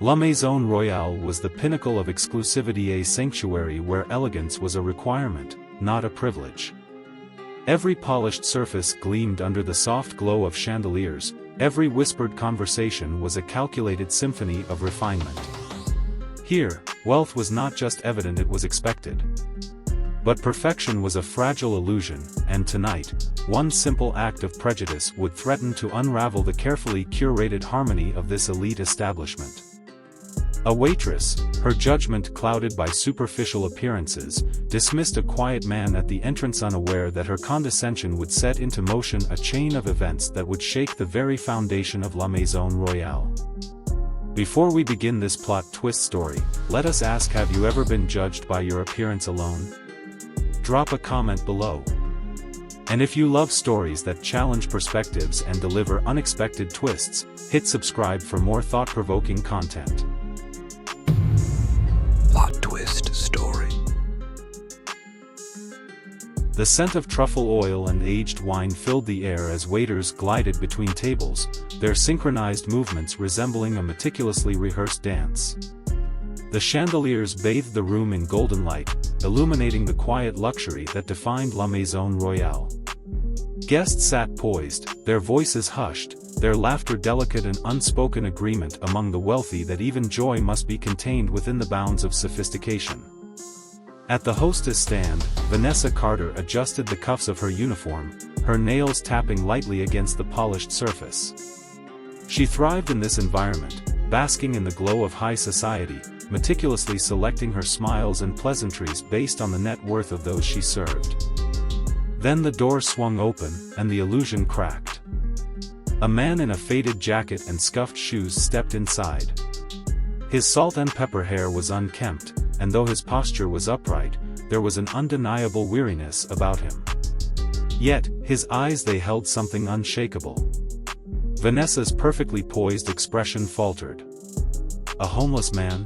La Maison Royale was the pinnacle of exclusivity, a sanctuary where elegance was a requirement, not a privilege. Every polished surface gleamed under the soft glow of chandeliers, every whispered conversation was a calculated symphony of refinement. Here, wealth was not just evident, it was expected. But perfection was a fragile illusion, and tonight, one simple act of prejudice would threaten to unravel the carefully curated harmony of this elite establishment. A waitress, her judgment clouded by superficial appearances, dismissed a quiet man at the entrance, unaware that her condescension would set into motion a chain of events that would shake the very foundation of La Maison Royale. Before we begin this plot twist story, let us ask, have you ever been judged by your appearance alone? Drop a comment below. And if you love stories that challenge perspectives and deliver unexpected twists, hit subscribe for more thought-provoking content. Plot twist story. The scent of truffle oil and aged wine filled the air as waiters glided between tables, their synchronized movements resembling a meticulously rehearsed dance. The chandeliers bathed the room in golden light, illuminating the quiet luxury that defined La Maison Royale. Guests sat poised, their voices hushed, their laughter delicate, an unspoken agreement among the wealthy that even joy must be contained within the bounds of sophistication. At the hostess stand, Vanessa Carter adjusted the cuffs of her uniform, her nails tapping lightly against the polished surface. She thrived in this environment, basking in the glow of high society, meticulously selecting her smiles and pleasantries based on the net worth of those she served. Then the door swung open, and the illusion cracked. A man in a faded jacket and scuffed shoes stepped inside. His salt and pepper hair was unkempt, and though his posture was upright, there was an undeniable weariness about him. Yet, his eyes, they held something unshakable. Vanessa's perfectly poised expression faltered. A homeless man?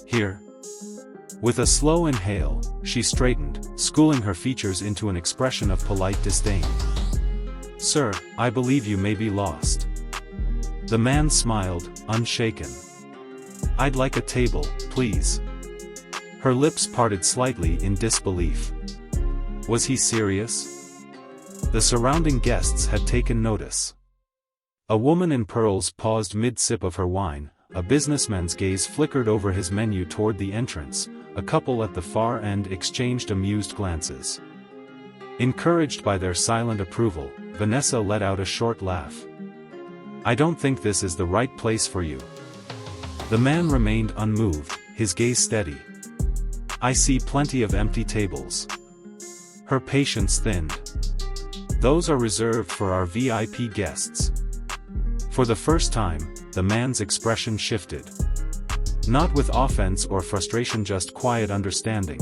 Here? With a slow inhale, she straightened, schooling her features into an expression of polite disdain. "Sir, I believe you may be lost." The man smiled, unshaken. "I'd like a table, please." Her lips parted slightly in disbelief. Was he serious? The surrounding guests had taken notice. A woman in pearls paused mid-sip of her wine, a businessman's gaze flickered over his menu toward the entrance, a couple at the far end exchanged amused glances. Encouraged by their silent approval, Vanessa let out a short laugh. "I don't think this is the right place for you." The man remained unmoved, his gaze steady. "I see plenty of empty tables." Her patience thinned. "Those are reserved for our VIP guests." For the first time, the man's expression shifted. Not with offense or frustration, just quiet understanding.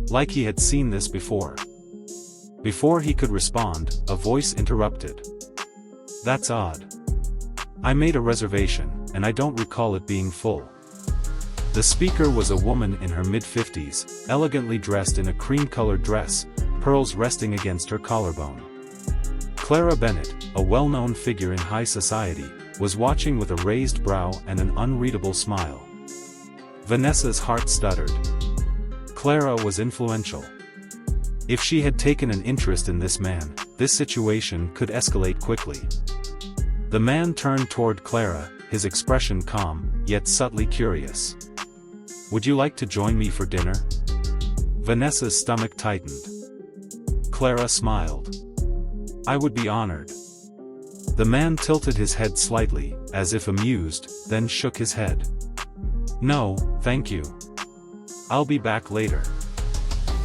Like he had seen this before. Before he could respond, a voice interrupted. "That's odd. I made a reservation, and I don't recall it being full." The speaker was a woman in her mid-50s, elegantly dressed in a cream-colored dress, pearls resting against her collarbone. Clara Bennett, a well-known figure in high society, was watching with a raised brow and an unreadable smile. Vanessa's heart stuttered. Clara was influential. If she had taken an interest in this man, this situation could escalate quickly. The man turned toward Clara, his expression calm, yet subtly curious. "Would you like to join me for dinner?" Vanessa's stomach tightened. Clara smiled. "I would be honored." The man tilted his head slightly, as if amused, then shook his head. "No, thank you. I'll be back later."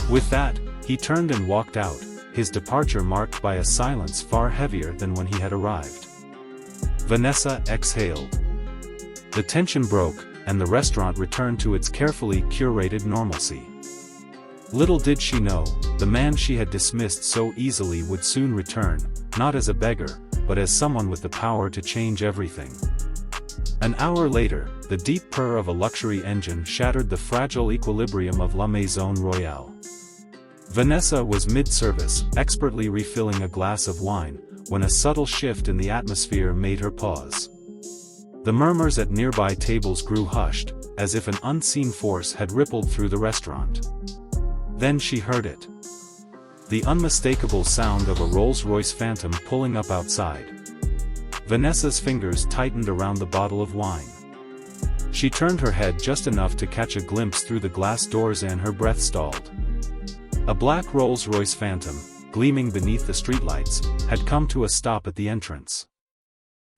With that, he turned and walked out, his departure marked by a silence far heavier than when he had arrived. Vanessa exhaled. The tension broke, and the restaurant returned to its carefully curated normalcy. Little did she know, the man she had dismissed so easily would soon return, not as a beggar, but as someone with the power to change everything. An hour later, the deep purr of a luxury engine shattered the fragile equilibrium of La Maison Royale. Vanessa was mid-service, expertly refilling a glass of wine, when a subtle shift in the atmosphere made her pause. The murmurs at nearby tables grew hushed, as if an unseen force had rippled through the restaurant. Then she heard it. The unmistakable sound of a Rolls-Royce Phantom pulling up outside. Vanessa's fingers tightened around the bottle of wine. She turned her head just enough to catch a glimpse through the glass doors and her breath stalled. A black Rolls-Royce Phantom, gleaming beneath the streetlights, had come to a stop at the entrance.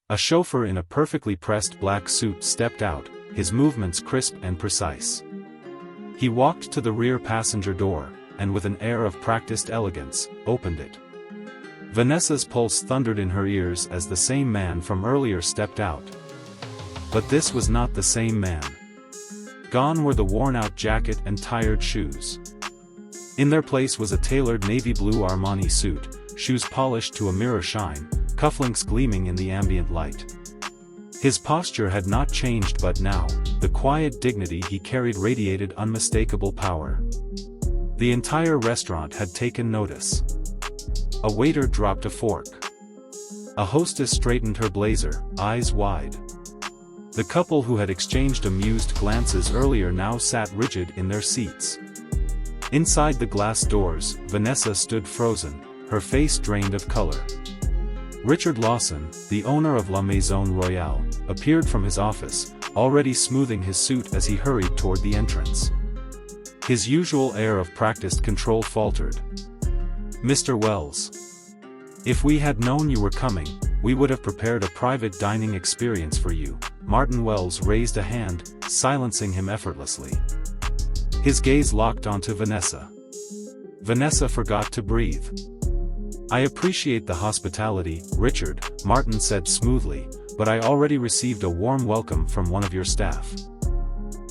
A chauffeur in a perfectly pressed black suit stepped out, his movements crisp and precise. He walked to the rear passenger door, and with an air of practiced elegance, opened it. Vanessa's pulse thundered in her ears as the same man from earlier stepped out. But this was not the same man. Gone were the worn-out jacket and tired shoes. In their place was a tailored navy blue Armani suit, shoes polished to a mirror shine, cufflinks gleaming in the ambient light. His posture had not changed, but now, the quiet dignity he carried radiated unmistakable power. The entire restaurant had taken notice. A waiter dropped a fork. A hostess straightened her blazer, eyes wide. The couple who had exchanged amused glances earlier now sat rigid in their seats. Inside the glass doors, Vanessa stood frozen, her face drained of color. Richard Lawson, the owner of La Maison Royale, appeared from his office, already smoothing his suit as he hurried toward the entrance. His usual air of practiced control faltered. "Mr. Wells. If we had known you were coming, we would have prepared a private dining experience for you." Martin Wells raised a hand, silencing him effortlessly. His gaze locked onto Vanessa. Vanessa forgot to breathe. "I appreciate the hospitality, Richard," Martin said smoothly, "but I already received a warm welcome from one of your staff."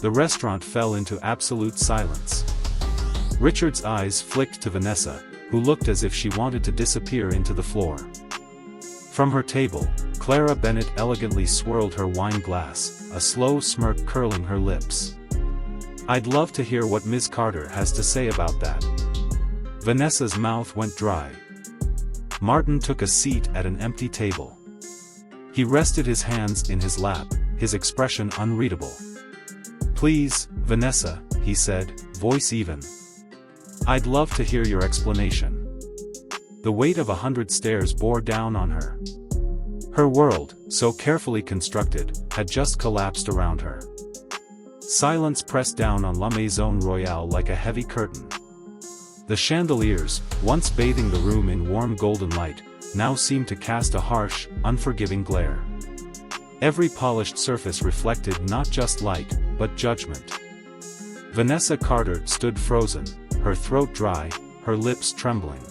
The restaurant fell into absolute silence. Richard's eyes flicked to Vanessa, who looked as if she wanted to disappear into the floor. From her table, Clara Bennett elegantly swirled her wine glass, a slow smirk curling her lips. "I'd love to hear what Ms. Carter has to say about that." Vanessa's mouth went dry. Martin took a seat at an empty table. He rested his hands in his lap, his expression unreadable. "Please, Vanessa," he said, voice even. "I'd love to hear your explanation." The weight of 100 stares bore down on her. Her world, so carefully constructed, had just collapsed around her. Silence pressed down on La Maison Royale like a heavy curtain. The chandeliers, once bathing the room in warm golden light, now seemed to cast a harsh, unforgiving glare. Every polished surface reflected not just light, but judgment. Vanessa Carter stood frozen, her throat dry, her lips trembling.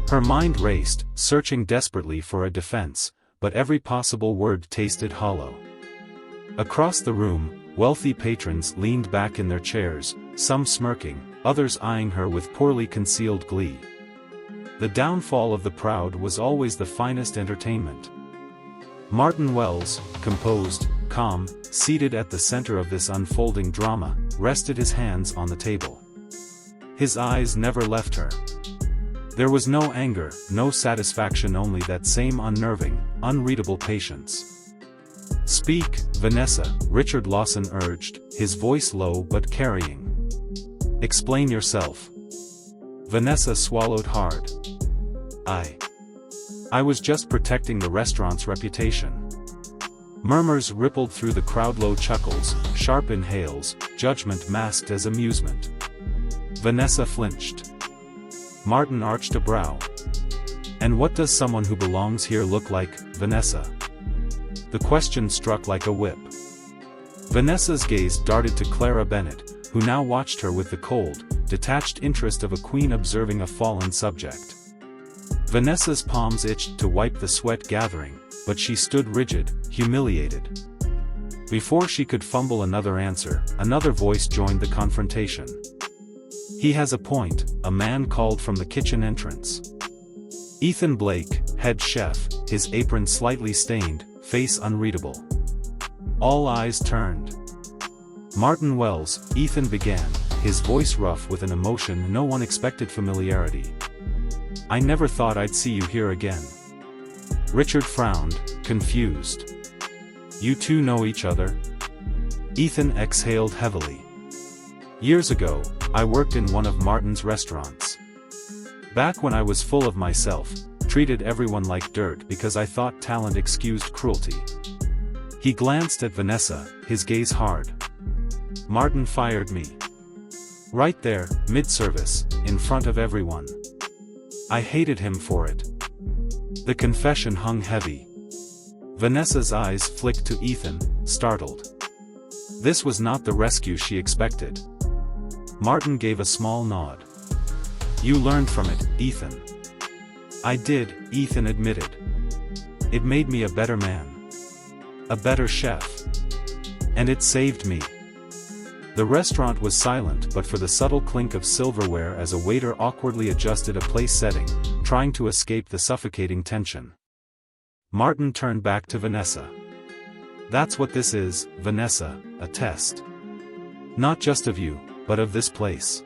Her mind raced, searching desperately for a defense, but every possible word tasted hollow. Across the room, wealthy patrons leaned back in their chairs, some smirking, others eyeing her with poorly concealed glee. The downfall of the proud was always the finest entertainment. Martin Wells, composed, calm, seated at the center of this unfolding drama, rested his hands on the table. His eyes never left her. There was no anger, no satisfaction, only that same unnerving, unreadable patience. "Speak, Vanessa," Richard Lawson urged, his voice low but carrying. "Explain yourself." Vanessa swallowed hard. I was just protecting the restaurant's reputation." Murmurs rippled through the crowd, low chuckles, sharp inhales, judgment masked as amusement. Vanessa flinched. Martin arched a brow. "And what does someone who belongs here look like, Vanessa?" The question struck like a whip. Vanessa's gaze darted to Clara Bennett, who now watched her with the cold, detached interest of a queen observing a fallen subject. Vanessa's palms itched to wipe the sweat gathering, but she stood rigid, humiliated. Before she could fumble another answer, another voice joined the confrontation. "He has a point," a man called from the kitchen entrance. Ethan Blake, head chef, his apron slightly stained, face unreadable. All eyes turned. "Martin Wells," Ethan began, his voice rough with an emotion no one expected, familiarity. "I never thought I'd see you here again." Richard frowned, confused. You two know each other? Ethan exhaled heavily. Years ago, I worked in one of Martin's restaurants. Back when I was full of myself, treated everyone like dirt because I thought talent excused cruelty. He glanced at Vanessa, his gaze hard. Martin fired me. Right there, mid-service, in front of everyone. I hated him for it. The confession hung heavy. Vanessa's eyes flicked to Ethan, startled. This was not the rescue she expected. Martin gave a small nod. You learned from it, Ethan. I did, Ethan admitted. It made me a better man. A better chef. And it saved me. The restaurant was silent but for the subtle clink of silverware as a waiter awkwardly adjusted a place setting, trying to escape the suffocating tension. Martin turned back to Vanessa. That's what this is, Vanessa, a test. Not just of you, but of this place.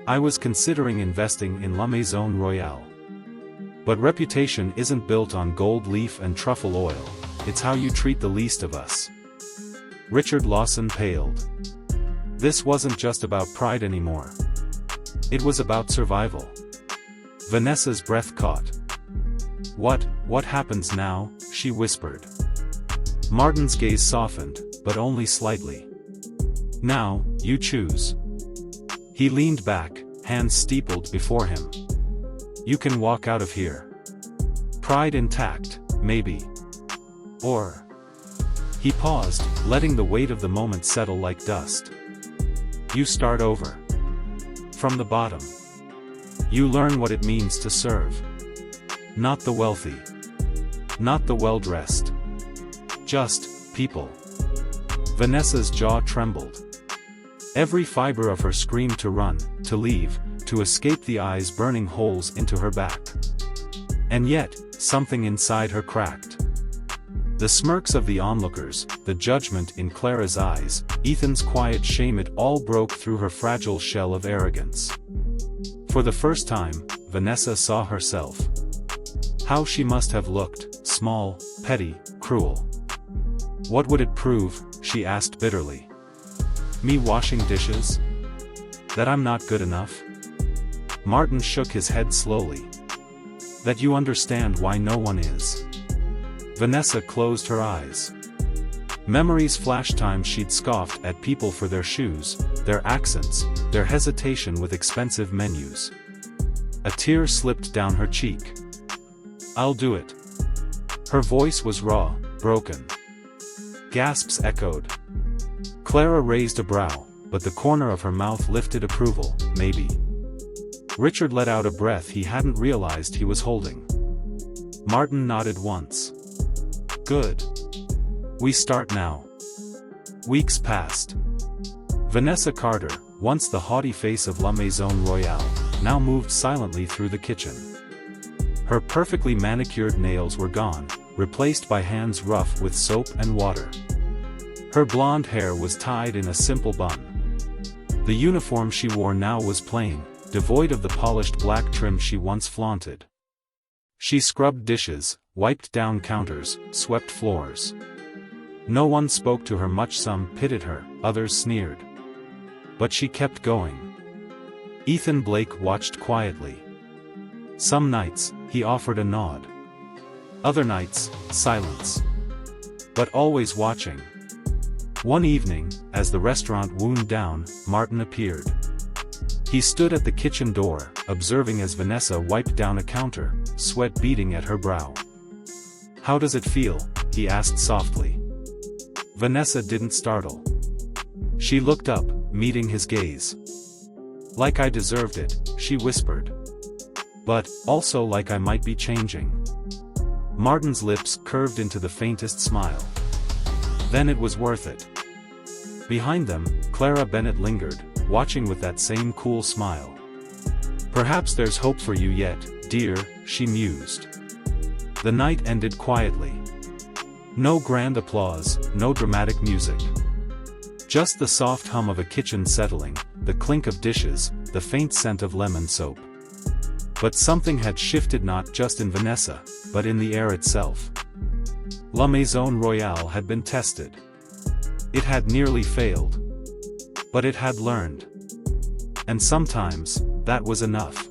I was considering investing in La Maison Royale. But reputation isn't built on gold leaf and truffle oil, it's how you treat the least of us. Richard Lawson paled. This wasn't just about pride anymore. It was about survival. Vanessa's breath caught. What happens now? She whispered. Martin's gaze softened, but only slightly. Now, you choose. He leaned back, hands steepled before him. You can walk out of here. Pride intact, maybe. Or. He paused, letting the weight of the moment settle like dust. You start over. From the bottom. You learn what it means to serve. Not the wealthy. Not the well-dressed. Just, people. Vanessa's jaw trembled. Every fiber of her screamed to run, to leave, to escape the eyes burning holes into her back. And yet, something inside her cracked. The smirks of the onlookers, the judgment in Clara's eyes, Ethan's quiet shame, it all broke through her fragile shell of arrogance. For the first time, Vanessa saw herself. How she must have looked, small, petty, cruel. What would it prove, she asked bitterly. Me washing dishes? That I'm not good enough? Martin shook his head slowly. That you understand why no one is. Vanessa closed her eyes. Memories flashed times she'd scoffed at people for their shoes, their accents, their hesitation with expensive menus. A tear slipped down her cheek. I'll do it. Her voice was raw, broken. Gasps echoed. Clara raised a brow, but the corner of her mouth lifted approval, maybe. Richard let out a breath he hadn't realized he was holding. Martin nodded once. Good. We start now. Weeks passed. Vanessa Carter, once the haughty face of La Maison Royale, now moved silently through the kitchen. Her perfectly manicured nails were gone, replaced by hands rough with soap and water. Her blonde hair was tied in a simple bun. The uniform she wore now was plain, devoid of the polished black trim she once flaunted. She scrubbed dishes, wiped down counters, swept floors. No one spoke to her much, some pitied her, others sneered. But she kept going. Ethan Blake watched quietly. Some nights, he offered a nod. Other nights, silence. But always watching. One evening, as the restaurant wound down, Martin appeared. He stood at the kitchen door, observing as Vanessa wiped down a counter, sweat beading at her brow. How does it feel? He asked softly. Vanessa didn't startle. She looked up, meeting his gaze. Like I deserved it, she whispered. But, also like I might be changing. Martin's lips curved into the faintest smile. Then it was worth it. Behind them, Clara Bennett lingered, watching with that same cool smile. Perhaps there's hope for you yet, dear, she mused. The night ended quietly. No grand applause, no dramatic music. Just the soft hum of a kitchen settling, the clink of dishes, the faint scent of lemon soap. But something had shifted, not just in Vanessa, but in the air itself. La Maison Royale had been tested. It had nearly failed. But it had learned. And sometimes, that was enough.